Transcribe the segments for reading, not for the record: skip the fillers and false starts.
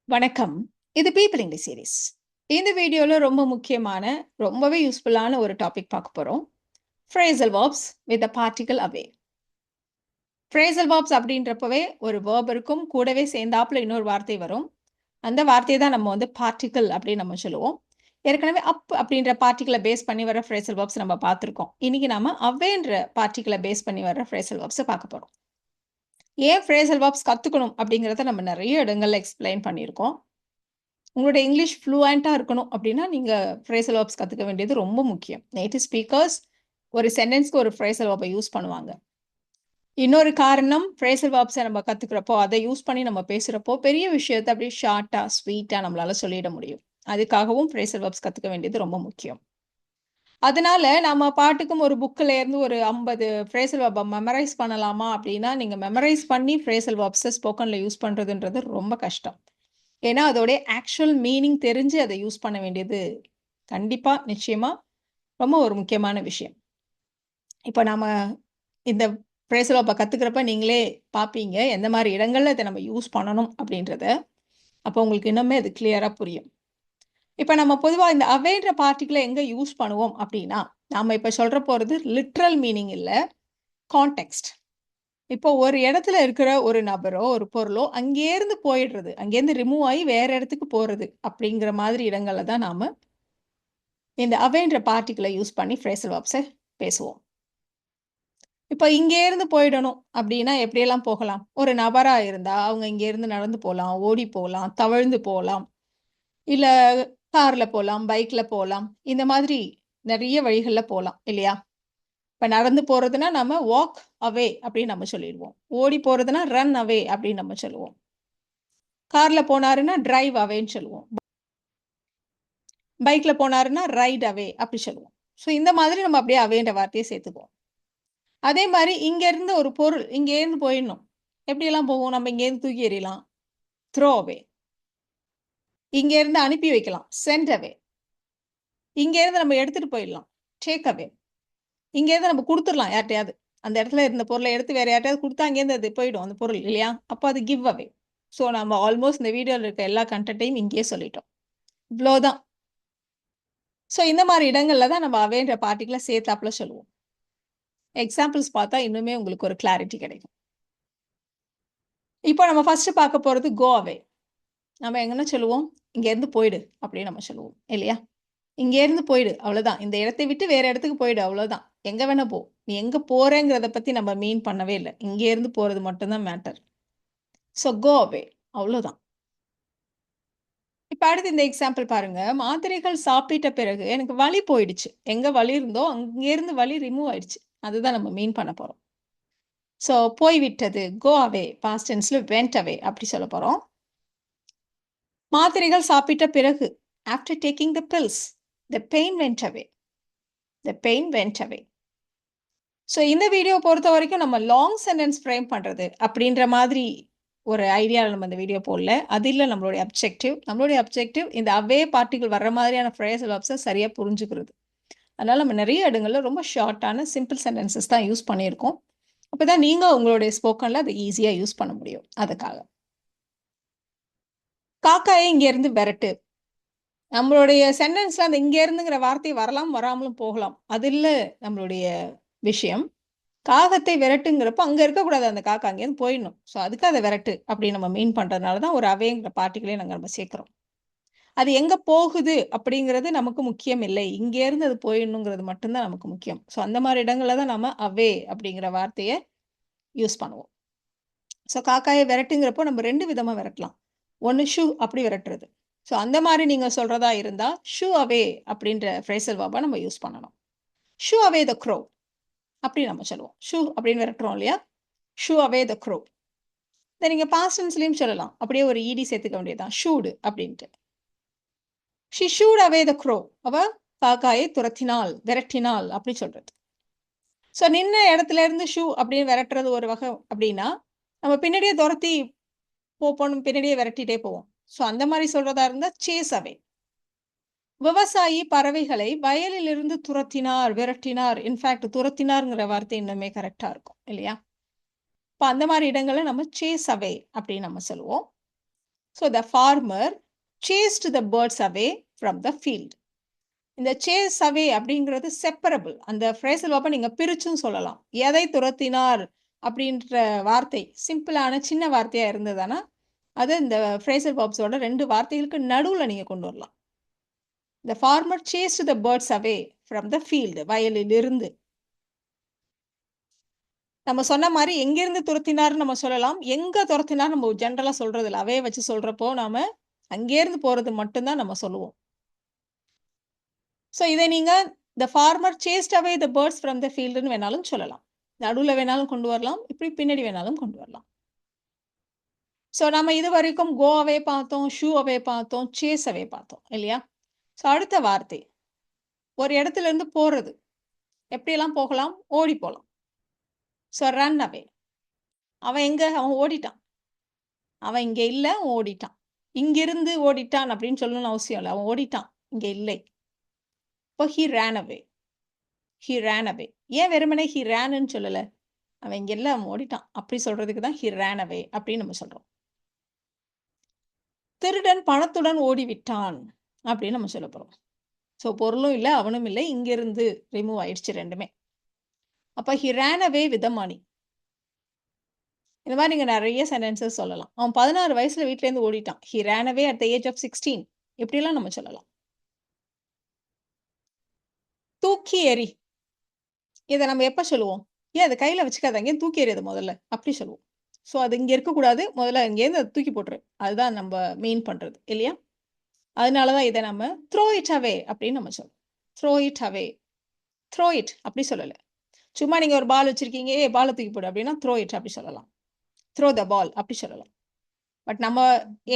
வணக்கம். இது people English series. இந்த வீடியோல ரொம்ப முக்கியமான, ரொம்பவே யூஸ்ஃபுல்லான ஒரு டாபிக் பார்க்க போறோம். Phrasal verbs with a particle away. Phrasal verbs அப்படின்றப்பவே ஒரு வெர்ப் இருக்கும். கூடவே சேர்ந்தாப்புல இன்னொரு வார்த்தை வரும். அந்த வார்த்தையை தான் நம்ம பார்ட்டிகிள் அப்படின்னு நம்ம சொல்லுவோம். ஏற்கனவே அப்படின்ற பார்ட்டிகிள பேஸ் பண்ணி வர ஃப்ரேசல் வெர்ப்ஸ் நம்ம பார்த்துருக்கோம். இன்னைக்கு நாம அவேன்ற பார்ட்டிகிள பேஸ் பண்ணி வர ஃப்ரேசல் வெர்ப்ஸ பார்க்க போறோம். ஏன் ஃப்ரேசல் வெர்ப்ஸ் கத்துக்கணும் அப்படிங்கிறத நம்ம நிறைய இடங்கள்ல எக்ஸ்பிளைன் பண்ணியிருக்கோம். உங்களுடைய இங்கிலீஷ் ஃப்ளூயன்ட்டா இருக்கணும் அப்படின்னா, நீங்க ஃப்ரேசல் வெர்ப்ஸ் கத்துக்க வேண்டியது ரொம்ப முக்கியம். நேட்டிவ் ஸ்பீக்கர்ஸ் ஒரு சென்டென்ஸ்க்கு ஒரு ஃப்ரேசல் வெர்ப்ப யூஸ் பண்ணுவாங்க. இன்னொரு காரணம் ஃப்ரேசல் வெர்ப்ஸ நம்ம கத்துக்கிறப்போ, அதை யூஸ் பண்ணி நம்ம பேசுறப்போ, பெரிய விஷயத்த அப்படியே ஷார்ட்டா, ஸ்வீட்டா நம்மளால சொல்லிட முடியும். அதுக்காகவும் ஃப்ரேசல் வெர்ப்ஸ் கத்துக்க வேண்டியது ரொம்ப முக்கியம். அதனால நம்ம பாட்டுக்கும் ஒரு புக்ல இருந்து ஒரு 50 ஃப்ரேசல் வெர்ப்ப மெமரைஸ் பண்ணலாமா அப்படின்னா, நீங்க மெமரைஸ் பண்ணி ஃப்ரேசல் வெர்ப்ஸ ஸ்போக்கன்ல யூஸ் பண்றதுன்றது ரொம்ப கஷ்டம். ஏன்னா, அதோடைய ஆக்சுவல் மீனிங் தெரிஞ்சு அதை யூஸ் பண்ண வேண்டியது கண்டிப்பா, நிச்சயமா ரொம்ப ஒரு முக்கியமான விஷயம். இப்ப நாம இந்த ஃப்ரேசல் வெர்ப்ப கத்துக்கிறப்ப நீங்களே பார்ப்பீங்க, எந்த மாரி இடங்கள்ல இத நம்ம யூஸ் பண்ணணும் அப்படின்றத. அப்போ உங்களுக்கு இன்னுமே அது கிளியரா புரியும். இப்ப நம்ம பொதுவா இந்த அவேன்ற பார்ட்டிகிள எங்க யூஸ் பண்ணுவோம் அப்படின்னா, நாம இப்ப சொல்ற போறது லிட்ரல் மீனிங் இல்ல, கான்டெக்ஸ்ட். இப்போ ஒரு இடத்துல இருக்கிற ஒரு நபரோ, ஒரு பொருளோ அங்கேருந்து போயிடுறது. அங்கேருந்து ரிமூவ் ஆயி வேற இடத்துக்கு போறது. அப்படிங்கிற மாதிரி இடங்கள்ல தான் நாம இந்த அவேன்ற பார்ட்டிகிள யூஸ் பண்ணி ஃப்ரேசல் வெர்ப்ஸ பேசுவோம். இப்போ இங்கேருந்து போயிடணும் அப்படின்னா எப்படியெல்லாம் போகலாம்? ஒரு நபரா இருந்தா, அவங்க இங்கேருந்து நடந்து போலாம், ஓடி போலாம், தவழ்ந்து போலாம். இல்ல கார்ல போலாம், பைக்ல போலாம். இந்த மாதிரி நெறைய வழிகள்ல போலாம் இல்லையா? இப்ப நடந்து போறதுன்னா நம்ம வாக் அவே அப்படின்னு நம்ம சொல்லிடுவோம். ஓடி போறதுன்னா ரன் அவே அப்படின்னு நம்ம சொல்லுவோம். கார்ல போனாருன்னா டிரைவ் அவேன்னு சொல்லுவோம். பைக்ல போனாருன்னா ரைட் அவே அப்படி சொல்லுவோம். ஸோ இந்த மாதிரி நம்ம அப்படியே அவேன்ற வார்த்தைய சேர்த்துக்குவோம். அதே மாரி இங்கேருந்து ஒரு பொருள் இங்கேருந்து போயிடணும். எப்படியெல்லாம் போகும்? நம்ம இங்கேருந்து தூக்கி எறியலாம். த்ரோ அவே. இங்கேருந்து அனுப்பி வைக்கலாம். சென்ட் அவே. இங்கேருந்து நம்ம எடுத்துட்டு போயிடலாம். Take away. இங்கேருந்து நம்ம குடுத்துறலாம் யார்ட்டயாவது. அந்த இடத்துல இருந்த பொருள எடுத்து வேற யார்ட்டயாவது குடுத்தா அங்கேருந்து அது போயிடும் அந்த பொருள் இல்லையா? அப்ப அது கிவ் அவே. ஸோ நம்ம ஆல்மோஸ்ட் இந்த வீடியோல இருக்க எல்லா கன்டென்ட்டையும் இங்கேயே சொல்லிட்டோம். இவ்ளோதான். ஸோ இந்த மாரி இடங்கள்ல தான் நம்ம அவேன்ற பார்ட்டிகிள சேர்த்தாப்புல சொல்லுவோம். எக்ஸாம்பிள்ஸ் பார்த்தா இன்னுமே உங்களுக்கு ஒரு கிளாரிட்டி கிடைக்கும். இப்போ நம்ம ஃபர்ஸ்ட் பார்க்க போறது கோ அவே. நம்ம எங்கன்னா சொல்லுவோம், "இங்கேருந்து போயிடு" அப்படின்னு நம்ம சொல்லுவோம் இல்லையா? "இங்கேருந்து போயிடு" அவ்வளோதான். இந்த இடத்தை விட்டு வேற இடத்துக்கு போயிடு அவ்வளோதான். எங்க வேணா போ. நீ எங்க போறேங்கிறத பத்தி நம்ம மீன் பண்ணவே இல்ல. இங்கேருந்து போறது மட்டும் தான் மேட்டர். ஸோ கோ அவே அவ்வளோதான். இப்ப அடுத்து இந்த எக்ஸாம்பிள் பாருங்க. மாத்திரைகள் சாப்பிட்ட பிறகு எனக்கு வலி போயிடுச்சு. எங்க வலி இருந்தோ அங்கேருந்து வலி ரிமூவ் ஆயிடுச்சு. அதுதான் நம்ம மீன் பண்ண போறோம். ஸோ போய்விட்டது. கோ அவே பாஸ்ட் டென்ஸ்ல வென்ட் அவே அப்படி சொல்லப் போறோம். மாத்திரைகள் சாப்பிட்ட பிறகு after taking the pills the pain went away. The pain went away. So இந்த வீடியோ பொறுத்தவரைக்கும் நம்ம லாங் சென்டென்ஸ் ஃப்ரேம் பண்றது அப்படின்ற மாதிரி ஒரு ஐடியால நம்ம இந்த வீடியோ போடல. அது இல்ல நம்மளுடைய அப்ஜெக்டிவ். நம்மளுடைய அப்ஜெக்டிவ் இந்த அவே பார்ட்டிகிள் வர்ற மாதிரியான ஃப்ரேசல் வெர்ப்ஸ சரியா புரிஞ்சுக்கிறது. அதனால நம்ம நெறைய இடங்கள்ல ரொம்ப ஷார்ட்டான சிம்பிள் சென்டென்சஸ் தான் யூஸ் பண்ணியிருக்கோம். அப்பதான் நீங்க உங்களுடைய ஸ்போக்கன்ல அத ஈஸியா யூஸ் பண்ண முடியும். அதுக்காக. காக்காயை இங்கேருந்து விரட்டு. நம்மளுடைய சென்டென்ஸ்ல அந்த இங்கேருந்துங்கிற வார்த்தை வரலாம், வராமலும் போகலாம். அது இல்ல நம்மளுடைய விஷயம். காகத்தை விரட்டுங்கிறப்போ, அங்க இருக்கக்கூடாது அந்த காக்கா. அங்கேருந்து போயிடணும். ஸோ அதுக்கு அத விரட்டு அப்படின்னு நம்ம மீன் பண்றதுனால தான் ஒரு அவேங்கிற பார்ட்டிகளே நம்ம சேர்க்கிறோம். அது எங்க போகுது அப்படிங்கிறது நமக்கு முக்கியம் இல்லை. இங்கேருந்து அது போயிடணுங்கிறது மட்டும் தான் நமக்கு முக்கியம். ஸோ அந்த மாரி இடங்கள்ல தான் நம்ம அவே அப்படிங்கிற வார்த்தைய யூஸ் பண்ணுவோம். ஸோ காக்காய விரட்டுங்கிறப்போ நம்ம 2 விதமா விரட்டலாம். ஒண்ணு ஷூ அப்படி விரட்டுறது. ஸோ அந்த மாரி நீங்க சொல்றதா இருந்தா, ஷூ அவே அப்படின்ற ஃப்ரேசல் வெர்ப நம்ம யூஸ் பண்ணணும். ஷூ அவே த க்ரோ அப்படி நம்ம சொல்லுவோம். ஷூ அப்படின்னு விரட்டுறோம் இல்லையா? ஷூ அவே த க்ரோ. இத நீங்க பாஸ்ட் டென்ஸ்லயும் சொல்லலாம். அப்படியே ஒரு ஈடி சேர்த்துக்க வேண்டியது தான். ஷூடு அப்படின்ட்டு. She shoot away the grow. அவ காக்காயை துரத்தினாள், விரட்டினாள் அப்படி சொல்றது. ஸோ நின்ன இடத்துல இருந்து ஷூ அப்படின்னு விரட்டுறது ஒரு வகை அப்படின்னா, நம்ம பின்னாடியே தொரத்தி போணும் பின்னாடியே விரட்டிட்டே போவோம். ஸோ அந்த மாரி சொல்றதா இருந்தா சேஸ் அவே. விவசாயி பறவைகளை வயலிலிருந்து துரத்தினார், விரட்டினார். இன்ஃபாக்ட் துரத்தினார்ங்கிற வார்த்தை இன்னுமே கரெக்ட்டா இருக்கும். இல்லையா? இப்ப அந்த மாரி இடங்கள்ல நம்ம சேஸ் அவே அப்படின்னு நம்ம சொல்லுவோம். So the farmer chased the birds away from the field. இந்த சேஸ் அவே அப்படிங்கிறது செப்பரபிள். அந்த ஃப்ரேசல் வெர்பை நீங்க பிரிச்சும் சொல்லலாம். எதை துரத்தினார் அப்படின்ற வார்த்தை சிம்பிளான சின்ன வார்த்தையா இருந்ததுன்னா அது இந்த ஃப்ரேசல் வெர்ப்ஸோட 2 வார்த்தைகளுக்கு நடுவுல நீங்க கொண்டு வரலாம். The farmer chased the birds away from the field. வயலிலிருந்து. நம்ம சொன்ன மாதிரி எங்கிருந்து துரத்தினார்னு நம்ம சொல்லலாம். எங்க துரத்தினார் நம்ம ஜெனரலா சொல்றது இல்ல. அவே வச்சு சொல்றப்போ நாம அங்கேருந்து போறது மட்டும்தான் நம்ம சொல்லுவோம். ஸோ இதை நீங்க the farmer chased away the birds from the fieldன்னு வேணாலும் சொல்லலாம். நடுவுல வேணாலும் கொண்டு வரலாம். இப்படி பின்னாடி வேணாலும் கொண்டு வரலாம். ஸோ நம்ம இது வரைக்கும் go away பார்த்தோம், shoo away பார்த்தோம், chase away பார்த்தோம் இல்லையா? ஸோ அடுத்த வார்த்தை ஒரு இடத்துல இருந்து போறது. எப்படியெல்லாம் போகலாம்? ஓடி போகலாம். So run away. அவன் எங்க? அவன் ஓடிட்டான். அவன் இங்க இல்ல, அவன் ஓடிட்டான். இங்கிருந்து ஓடிட்டான் அப்படின்னு சொல்லணும்னு அவசியம் இல்ல. அவன் ஓடிட்டான். இங்க இல்லை. இப்போ he ran away. he ran away. ஏன் வெறுமனே he ranன்னு சொல்லல? அவன் இங்க இல்ல, அவன் ஓடிட்டான். அப்படி சொல்றதுக்கு தான் he ran away அப்படின்னு நம்ம சொல்றோம். திருடன் பணத்துடன் ஓடிவிட்டான் அப்படின்னு நம்ம சொல்ல போறோம். ஸோ பொருளும் இல்ல, அவனும் இல்லை. இங்கிருந்து ரிமூவ் ஆயிடுச்சு ரெண்டுமே. அப்ப he ran away with the money. இந்த மாதிரி நீங்க நிறைய சென்டென்சஸ் சொல்லலாம். அவன் 16 வயசுல வீட்ல இருந்து ஓடிட்டான். he ran away at the age of 16. இப்படியெல்லாம் நம்ம சொல்லலாம். தூக்கி எறி. இதை நம்ம எப்ப சொல்லுவோம்? ஏன் அதை கையில வச்சுக்காத, அங்கேயும் தூக்கி எறியது முதல்ல அப்படி சொல்லுவோம். ஸோ அது இங்க இருக்கக்கூடாது, முதல்ல இங்கேருந்து அதை தூக்கி போட்டுரு. அதுதான் நம்ம மீன் பண்றது இல்லையா? அதனாலதான் இதை நம்ம த்ரோ இட் அவே அப்படின்னு நம்ம சொல்றோம். Throw it away. Throw it அப்படி சொல்லல. சும்மா நீங்க ஒரு பால் வச்சிருக்கீங்க, ஏ பாலை தூக்கி போடு அப்படின்னா த்ரோ இட் அப்படி சொல்லலாம். த்ரோ த பால் அப்படி சொல்லலாம். பட் நம்ம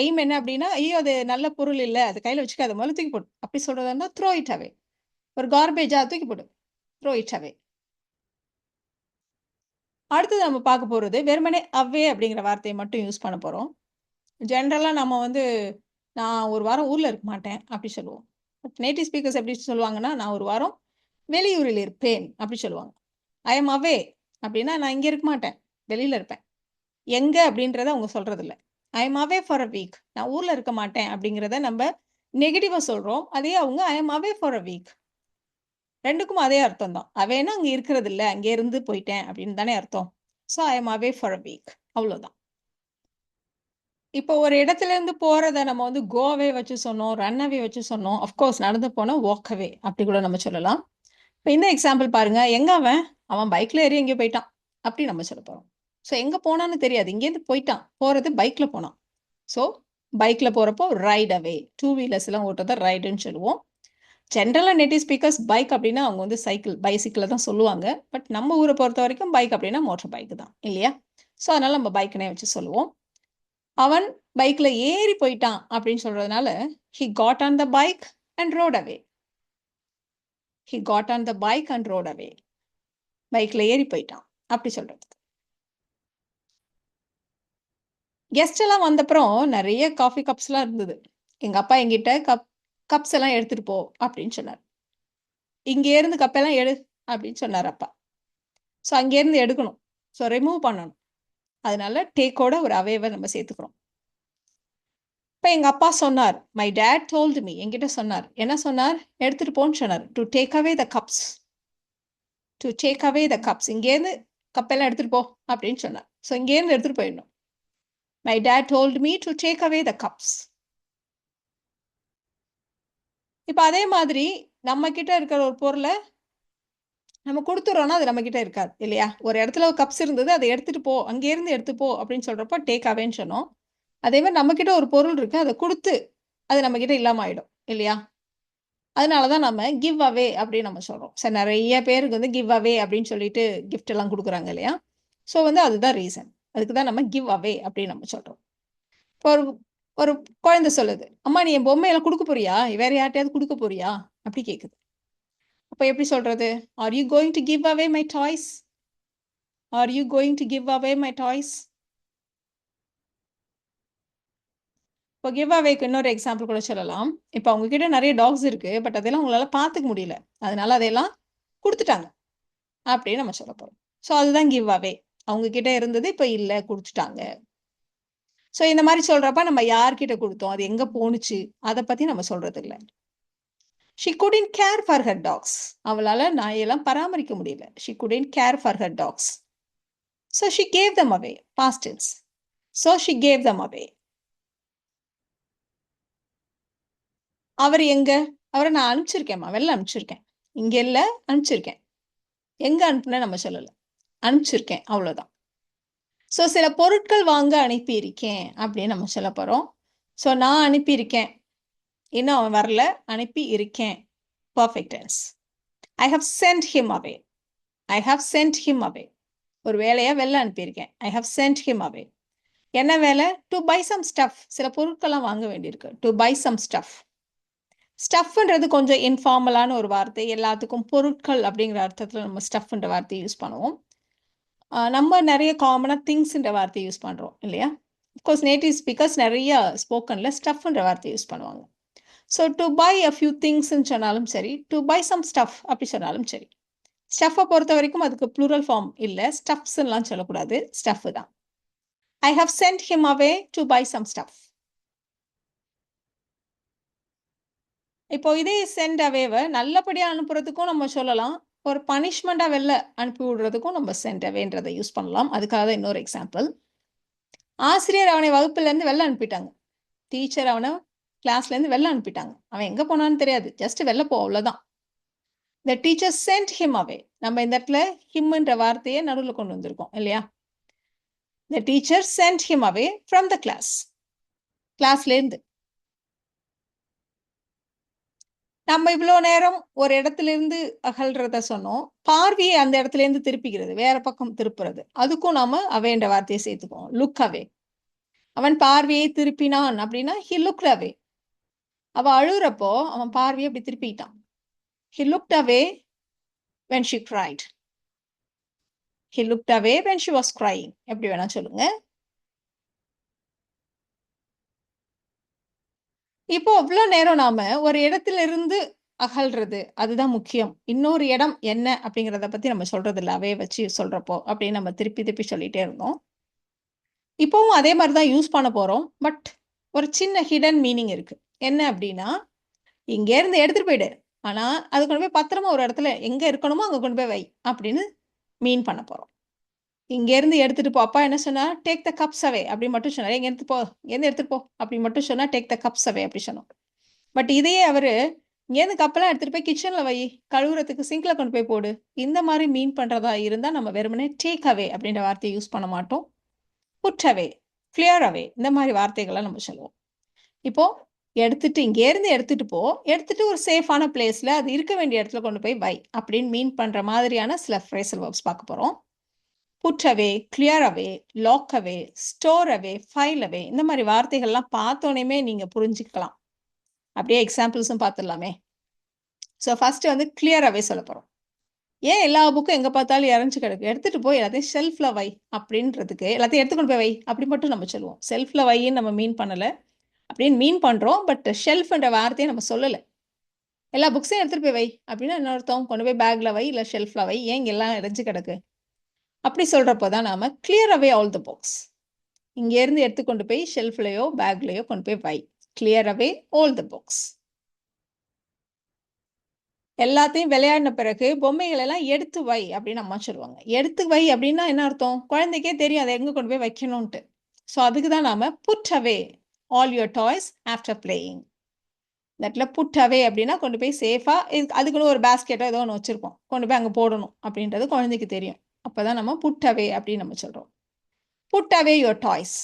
எய்ம் என்ன அப்படின்னா, ஐயோ அது நல்ல பொருள் இல்லை, அது கையில வச்சுக்காத, முதல்ல தூக்கி போடு அப்படி சொல்றதா இருந்தா த்ரோ இட் அவே. ஒரு கார்பேஜா தூக்கி போடு, த்ரோ இட் அவே. அடுத்தது நம்ம பார்க்க போறது வெறுமனே அவே அப்படிங்கிற வார்த்தையை மட்டும் யூஸ் பண்ண போறோம். ஜென்ரலா நம்ம வந்து நான் ஒரு வாரம் ஊர்ல இருக்க மாட்டேன் அப்படி சொல்லுவோம். பட் நேட்டிவ் ஸ்பீக்கர்ஸ் எப்படி சொல்லுவாங்கன்னா, நான் ஒரு வாரம் வெளியூரில் இருப்பேன் அப்படி சொல்லுவாங்க. ஐ எம் அவே அப்படின்னா நான் இங்க இருக்க மாட்டேன், வெளியில இருப்பேன். எங்க அப்படின்றத அவங்க சொல்றது இல்லை. I am away for a week. நான் ஊர்ல இருக்க மாட்டேன் அப்படிங்கிறத நம்ம நெகட்டிவா சொல்றோம். அதே அவங்க I am away for a week. ரெண்டுக்கும் அதே அர்த்தம் தான். அவேன்னா அங்க இருக்கிறது இல்லை, அங்கே இருந்து போயிட்டேன் அப்படின்னு தானே அர்த்தம். So I am away for a week. அவ்வளோதான். இப்போ ஒரு இடத்துல இருந்து போறத நம்ம வந்து கோ அவே வச்சு சொன்னோம், ரன் அவே வச்சு சொன்னோம். அஃப்கோர்ஸ் நடந்து போனா வாக் அவே அப்படி கூட நம்ம சொல்லலாம். இப்போ இந்த எக்ஸாம்பிள் பாருங்க. எங்க அவன் பைக்ல ஏறி எங்கேயோ போயிட்டான் அப்படி நம்ம சொல்ல போறோம். ஸோ எங்க போனான்னு தெரியாது, இங்கேருந்து போயிட்டான். போறது பைக்ல போனான். ஸோ பைக்ல போறப்போ ரைட் அவே. 2 வீலர்ஸ் எல்லாம் ஓட்டுறத ரைடுன்னு சொல்லுவோம். ஜென்ரலா நேட்டிவ் ஸ்பீக்கர்ஸ் பைக் அப்படின்னா அவங்க வந்து சைக்கிள் பைசிக்கிள் தான் சொல்லுவாங்க. பட் நம்ம ஊரை பொறுத்த வரைக்கும் பைக் அப்படின்னா மோட்டர் பைக் தான் இல்லையா? ஸோ அதனால நம்ம பைக்னே வச்சு சொல்லுவோம். அவன் பைக்ல ஏறி போயிட்டான் அப்படின்னு சொல்றதுனால he got on the bike and rode away. he got on the bike and rode away. பைக்ல ஏறி போயிட்டான் அப்படி சொல்றது. கெஸ்ட் எல்லாம் வந்தப்புறம் நிறைய காஃபி கப்ஸ் எல்லாம் இருந்தது. எங்க அப்பா எங்கிட்ட கப்ஸ் எல்லாம் எடுத்துட்டு போ அப்படின்னு சொன்னார். இங்கே இருந்து கப்பெல்லாம் எடு அப்படின்னு சொன்னார் அப்பா. ஸோ அங்கேருந்து எடுக்கணும். ஸோ ரிமூவ் பண்ணணும். அதனால டேக்கோட ஒரு அவேவை நம்ம சேர்த்துக்கிறோம். இப்போ எங்க அப்பா சொன்னார், மை டேட் டோல்டு மீ, என்கிட்ட சொன்னார். என்ன சொன்னார்? எடுத்துட்டு போன்னு சொன்னார். To take away the cups. To take away the cups. இங்கேருந்து கப்பெல்லாம் எடுத்துட்டு போ அப்படின்னு சொன்னார். ஸோ இங்கேருந்து எடுத்துட்டு போயிடணும். My dad told me to take away the cups. இப்போ அதே மாதிரி நம்ம கிட்ட இருக்கிற ஒரு பொருளை நம்ம கொடுத்துறோம்னா அது நம்ம கிட்ட இருக்காது இல்லையா? ஒரு இடத்துல ஒரு கப்ஸ் இருந்தது, அதை எடுத்துட்டு போ, அங்கேருந்து எடுத்து போ அப்படின்னு சொல்றப்போ டேக் அவேன்னு சொன்னோம். அதே மாதிரி நம்ம கிட்ட ஒரு பொருள் இருக்கு, அதை கொடுத்து அது நம்ம கிட்ட இல்லாம ஆயிடும் இல்லையா? அதனாலதான் நம்ம கிவ் அவே அப்படின்னு நம்ம சொல்றோம். சரி, நிறைய பேருக்கு வந்து கிவ் அவே அப்படின்னு சொல்லிட்டு கிஃப்ட் எல்லாம் கொடுக்குறாங்க இல்லையா? ஸோ வந்து அதுதான் ரீசன். அதுக்கு தான் நம்ம கிவ் அவே அப்படின்னு நம்ம சொல்றோம். இப்போ ஒரு ஒரு குழந்தை சொல்லுது, அம்மா நீ என் பொம்மையெல்லாம் கொடுக்க போறியா, வேற யார்ட்டையாவது கொடுக்க போறியா அப்படி கேட்குது. அப்போ எப்படி சொல்றது? Are you going to give away my toys? Are you going to give away my toys? இப்போ கிவ் அவேக்கு இன்னொரு எக்ஸாம்பிள் கூட சொல்லலாம். இப்போ அவங்க கிட்ட நிறைய டாக்ஸ் இருக்கு, பட் அதெல்லாம் உங்களால பார்த்துக்க முடியல, அதனால அதையெல்லாம் கொடுத்துட்டாங்க அப்படின்னு நம்ம சொல்ல போறோம். ஸோ அதுதான் கிவ் அவே. அவங்க கிட்ட இருந்தது இப்போ இல்லை, கொடுத்துட்டாங்க. ஸோ இந்த மாதிரி சொல்றப்ப நம்ம யார்கிட்ட கொடுத்தோம், அது எங்க போணுச்சு, அதை பத்தி நம்ம சொல்றது இல்லை. She couldn't care for her dogs. அவளால நாயெல்லாம் பராமரிக்க முடியல. She couldn't care for her dogs. So she gave them away. Past tense. So she gave them away. அவர் எங்க? அவரை நான் அனுப்பிச்சிருக்கேன்மா, வெளில அனுப்பிச்சிருக்கேன். இங்க இல்ல, அனுப்பிச்சிருக்கேன். எங்க அனுப்புன நம்ம சொல்லல, அனுப்பிச்சிருக்கேன், அவ்வளவுதான். ஸோ சில பொருட்கள் வாங்க அனுப்பியிருக்கேன் அப்படின்னு நம்ம சொல்ல போறோம். ஸோ நான் அனுப்பியிருக்கேன், இன்னும் அவன் வரல, அனுப்பி இருக்கேன், perfect tense. I have sent him away. I have sent him away. ஒரு வேலையை வெளில அனுப்பியிருக்கேன். I have sent him away. என்ன வேலை? To buy some stuff. சில பொருட்கள்லாம் வாங்க வேண்டியிருக்கு. To buy some stuff. ஸ்டஃப்ன்றது கொஞ்சம் இன்ஃபார்மலான ஒரு வார்த்தை. எல்லாத்துக்கும் பொருட்கள் அப்படிங்கிற அர்த்தத்தில் நம்ம ஸ்டஃப்ன்ற வார்த்தையை யூஸ் பண்ணுவோம். நம்ம நிறைய காமனாக திங்ஸ்ன்ற வார்த்தையை யூஸ் பண்ணுறோம் இல்லையா? அஃப்கோர்ஸ் நேட்டிவ் ஸ்பீக்கர்ஸ் நிறைய ஸ்போக்கனில் ஸ்டஃப்ன்ற வார்த்தையை யூஸ் பண்ணுவாங்க. So to buy a few திங்ஸ்ன்னு சொன்னாலும் சரி, டு பை சம் ஸ்டஃப் அப்படி சொன்னாலும் சரி. ஸ்டஃப்பை பொறுத்த வரைக்கும் அதுக்கு ப்ளூரல் ஃபார்ம் இல்லை, ஸ்டஃப்ஸ்லாம் சொல்லக்கூடாது, ஸ்டஃப் தான். I have sent him away to buy some stuff. இப்போ இதே சென்ட் அவேவை நல்லபடியாக அனுப்புறதுக்கும் நம்ம சொல்லலாம், ஒரு பனிஷ்மெண்ட்டாக வெளில அனுப்பி விடுறதுக்கும் நம்ம சென்ட் அவேன்றதை யூஸ் பண்ணலாம். அதுக்காக தான் இன்னொரு எக்ஸாம்பிள். ஆசிரியர் அவனை வகுப்புலேருந்து வெளில அனுப்பிட்டாங்க. டீச்சர் அவனை கிளாஸ்லேருந்து வெளில அனுப்பிட்டாங்க. அவன் எங்கே போனான்னு தெரியாது, ஜஸ்ட் வெளில போ, அவ்வளோதான். The teacher sent him away. நம்ம இந்த இடத்துல ஹிம்ன்ற வார்த்தையை நடுவில் கொண்டு வந்திருக்கோம் இல்லையா? The teacher sent him away from the class. கிளாஸ்லேருந்து. நம்ம இவ்வளோ நேரம் ஒரு இடத்துல இருந்து அகல்றத சொன்னோம். பார்வையை அந்த இடத்துல இருந்து திருப்பிக்கிறது, வேற பக்கம் திருப்புறது, அதுக்கும் நாம அவேன்ற வார்த்தையை சேர்த்துக்குவோம். லுக் அவே. அவன் பார்வையை திருப்பினான் அப்படின்னா ஹி லுக்ட் அவே. அவ அழுறப்போ அவன் பார்வையை அப்படி திருப்பிட்டான். He looked away when she cried. He looked away when she was crying. எப்படி வேணா சொல்லுங்க. இப்போ இவ்வளோ நேரம் நாம ஒரு இடத்துல இருந்து அகல்றது அதுதான் முக்கியம். இன்னொரு இடம் என்ன அப்படிங்கிறத பத்தி நம்ம சொல்றது இல்லை, அவே வச்சு சொல்றப்போ அப்படின்னு நம்ம திருப்பி திருப்பி சொல்லிட்டே இருந்தோம். இப்போவும் அதே மாதிரி தான் யூஸ் பண்ண போறோம். பட் ஒரு சின்ன ஹிடன் மீனிங் இருக்கு. என்ன அப்படின்னா, இங்க இருந்து எடுத்துட்டு போயிடு, ஆனா அது கொண்டு போய் பத்திரமா ஒரு இடத்துல எங்க இருக்கணுமோ அங்க கொண்டு போய் வை அப்படின்னு மீன் பண்ண போறோம். இங்க இருந்து எடுத்துட்டு போ. அப்பா என்ன சொன்னா, டேக் த கப்ஸ் அவே அப்படி மட்டும் சொன்னார். எங்க எடுத்து போ, எங்க எடுத்துட்டு போ அப்படி மட்டும் சொன்னா, டேக் த கப்ஸ் அவே அப்படி சொன்னோம். பட் இதையே அவரு இங்கேருந்து கப்பெல்லாம் எடுத்துட்டு போய் கிச்சன்ல வை, கழுவுறதுக்கு சிங்க்ல கொண்டு போய் போடு, இந்த மாதிரி மீன் பண்றதா இருந்தா நம்ம வெறுமனே டேக் அவே அப்படின்ற வார்த்தையை யூஸ் பண்ண மாட்டோம். புட் அவே, கிளியர் அவே, இந்த மாதிரி வார்த்தைகளை நம்ம சொல்லுவோம். இப்போ எடுத்துட்டு இங்கேருந்து எடுத்துட்டு போ, எடுத்துட்டு ஒரு சேஃபான பிளேஸ்ல அது இருக்க வேண்டிய இடத்துல கொண்டு போய் வை அப்படின்னு மீன் பண்ற மாதிரியான சில ஃப்ரேசல் வேர்ப்ஸ் பார்க்க போறோம். புட் அவே, கிளியர் அவே, லாக் அவே, ஸ்டோர் அவே, ஃபைல் அவே, இந்த மாதிரி வார்த்தைகள்லாம் பார்த்தோன்னே நீங்க புரிஞ்சுக்கலாம். அப்படியே எக்ஸாம்பிள்ஸும் பார்த்துடலாமே. ஸோ ஃபர்ஸ்ட் வந்து கிளியர் அவே சொல்ல போறோம். ஏன் எல்லா புக்கும் எங்க பார்த்தாலும் இறஞ்சி கிடக்கு, எடுத்துட்டு போய் எல்லாத்தையும் ஷெல்ஃப்ல வை அப்படின்றதுக்கு எல்லாத்தையும் எடுத்துக்கொண்டு போய் வை அப்படி மட்டும் நம்ம சொல்லுவோம். செல்ஃப்ல வைன்னு நம்ம மீன் பண்ணல, அப்படின்னு மீன் பண்றோம். பட் ஷெல்ஃப்ன்ற வார்த்தையை நம்ம சொல்லலை. எல்லா புக்ஸையும் எடுத்துட்டு போய் வை அப்படின்னா என்ன அர்த்தம்? கொண்டு போய் பேக்ல வை, இல்லை ஷெல்ஃப்ல வை, ஏன் இங்க எல்லாம் இறஞ்சி கிடக்கு அப்படி சொல்றப்போ தான் நாம clear away all the books. இங்க இருந்து எடுத்துக்கொண்டு போய் ஷெல்ஃப்லயோ பேக்லயோ கொண்டு போய் வை. Clear away all the books. எல்லாத்தையும் விளையாடின பிறகு பொம்மைகள் எல்லாம் எடுத்து வை அப்படின்னு அம்மா சொல்லுவாங்க. எடுத்து வை அப்படின்னா என்ன அர்த்தம்? குழந்தைக்கே தெரியும் அதை எங்க கொண்டு போய் வைக்கணும்ட்டு. ஸோ அதுக்கு தான் நாம put away all your toys after playing. இடத்துல புட் அவே அப்படின்னா கொண்டு போய் சேஃபா, அதுக்குன்னு ஒரு பேஸ்கெட்டோ ஏதோ ஒன்று வச்சிருப்போம், கொண்டு போய் அங்கே போடணும் அப்படின்றது குழந்தைக்கு தெரியும். அப்போதான் நம்ம புட் அவே அப்படின்னு நம்ம சொல்றோம். Put away your toys,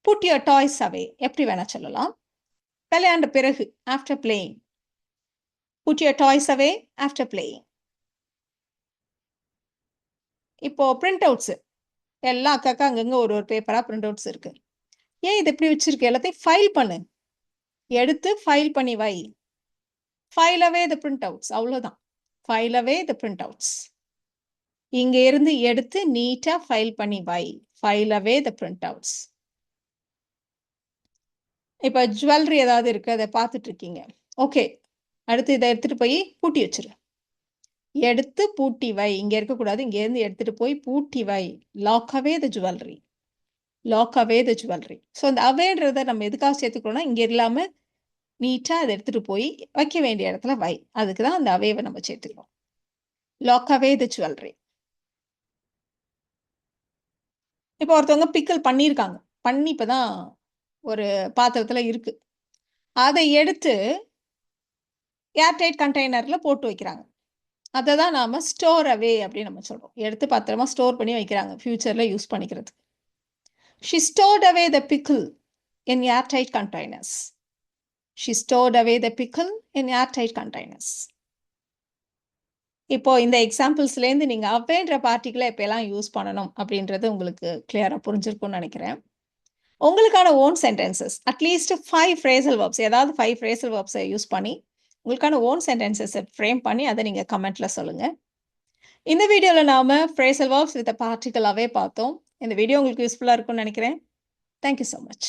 put your toys away எப்படி வேணா சொல்லலாம். விளையாண்ட பிறகு after playing. Put your toys away after playing. இப்போ பிரிண்ட் அவுட்ஸ் எல்லாம் அக்காக்கா அங்கங்க ஒரு ஒரு பேப்பரா பிரிண்ட் அவுட்ஸ் இருக்கு. ஏன் இது எப்படி வச்சிருக்கு? எல்லாத்தையும் ஃபைல் பண்ணு, எடுத்து ஃபைல் பண்ணி வை. File away the printouts, அவ்வளோதான். File away the printouts. இங்க இருந்து எடுத்து நீட்டா ஃபைல் பண்ணி வை. File away the printouts. இப்போ ஜுவல்லரி ஏதாவது இருக்கு, அதை பார்த்துட்டு இருக்கீங்க. ஓகே, அடுத்து இதை எடுத்துட்டு போய் பூட்டி வச்சிரு. எடுத்து பூட்டி வை. இங்க இருக்கக்கூடாது, இங்க இருந்து எடுத்துட்டு போய் பூட்டி வை. Lock away the jewellery. Lock away the jewellery. So அந்த அவேன்றத நம்ம எதுக்காக சேர்த்துக்கிறோம்னா, இங்க இல்லாம நீட்டா அத எடுத்துட்டு போய் வைக்க வேண்டிய இடத்துல வை. அதுக்கு தான் அந்த அவேவ நம்ம சேர்த்துக்கிறோம். Lock away the jewellery. இப்போ ஒருத்தவங்க பிக்கிள் பண்ணியிருக்காங்க. பண்ணி இப்ப தான் ஒரு பாத்திரத்துல இருக்கு. அத எடுத்து ஏர் டைட் கண்டெய்னர்ல போட்டு வைக்கிறாங்க. அத தான் நாம ஸ்டோர் அவே அப்படின்னு நம்ம சொல்றோம். எடுத்து பத்திரமா ஸ்டோர் பண்ணி வைக்கிறாங்க. ஃபியூச்சர்ல யூஸ் பண்ணிக்கிறதுக்கு. She stored away the pickle in airtight containers. She stored away the pickle in airtight containers. இப்போ இந்த எக்ஸாம்பிள்ஸ்லேருந்து நீங்க அவேன்ற பார்ட்டிகிள எப்பலாம் யூஸ் பண்ணணும் அப்படின்றது உங்களுக்கு கிளியரா புரிஞ்சிருக்கும்னு நினைக்கிறேன். உங்களுக்கான own sentences at least 5 phrasal verbs ஏதாவது 5 ஃப்ரேசல் வெர்ப்ஸை யூஸ் பண்ணி உங்களுக்கான ஓன் சென்டென்சஸை ஃப்ரேம் பண்ணி அதை நீங்க கமெண்ட்ல சொல்லுங்க. இந்த வீடியோவில் நாம ஃப்ரேசல் வெர்ப்ஸ் வித் பார்ட்டிகிள் அவே பார்த்தோம். இந்த வீடியோ உங்களுக்கு யூஸ்ஃபுல்லாக இருக்கும்னு நினைக்கிறேன். Thank you so much.